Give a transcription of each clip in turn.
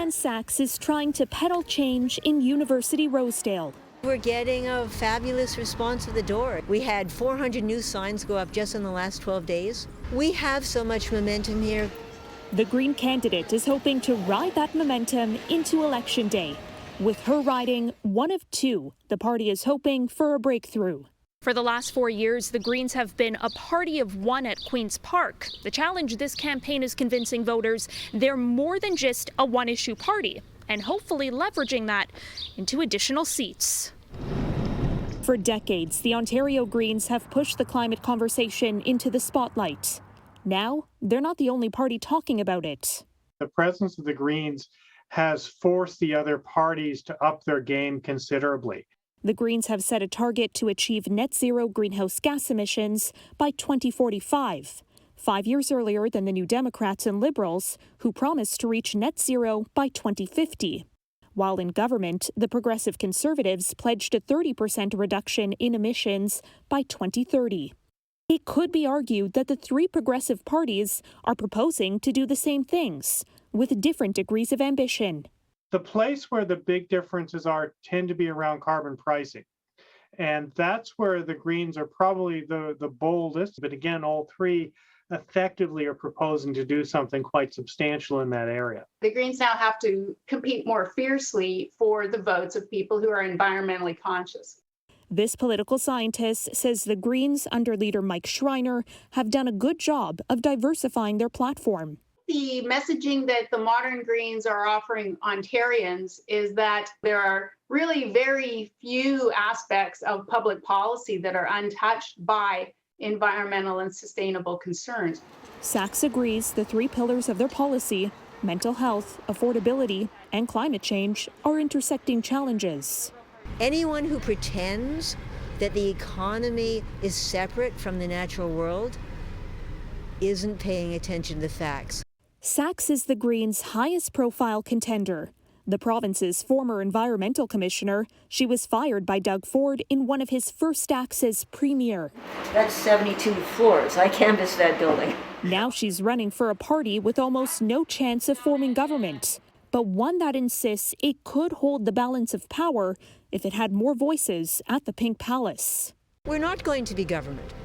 Dan Sachs is trying to peddle change in University Rosedale. We're getting a fabulous response at the door. We had 400 new signs go up just in the last 12 days. We have so much momentum here. The Green candidate is hoping to ride that momentum into Election Day. With her riding one of two, the party is hoping for a breakthrough. For the last 4 years, the Greens have been a party of one at Queen's Park. The challenge this campaign is convincing voters they're more than just a one-issue party, and hopefully leveraging that into additional seats. For decades, the Ontario Greens have pushed the climate conversation into the spotlight. Now, they're not the only party talking about it. The presence of the Greens has forced the other parties to up their game considerably. The Greens have set a target to achieve net zero greenhouse gas emissions by 2045, 5 years earlier than the New Democrats and Liberals, who promised to reach net zero by 2050. While in government, the Progressive Conservatives pledged a 30% reduction in emissions by 2030. It could be argued that the three progressive parties are proposing to do the same things, with different degrees of ambition. The place where the big differences are tend to be around carbon pricing. And that's where the Greens are probably the boldest. But again, all three effectively are proposing to do something quite substantial in that area. The Greens now have to compete more fiercely for the votes of people who are environmentally conscious. This political scientist says the Greens under leader Mike Schreiner have done a good job of diversifying their platform. The messaging that the modern Greens are offering Ontarians is that there are really very few aspects of public policy that are untouched by environmental and sustainable concerns. Sachs agrees the three pillars of their policy, mental health, affordability, and climate change, are intersecting challenges. Anyone who pretends that the economy is separate from the natural world isn't paying attention to the facts. Sachs is the Greens' highest profile contender. The province's former environmental commissioner, she was fired by Doug Ford in one of his first acts as premier. That's 72 floors. I canvassed that building. Now she's running for a party with almost no chance of forming government, but one that insists it could hold the balance of power if it had more voices at the Pink Palace. We're not going to be government,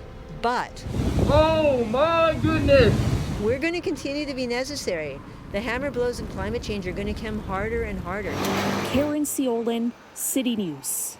but oh my goodness! We're going to continue to be necessary. The hammer blows of climate change are going to come harder and harder. Caryn Ceolin, City News.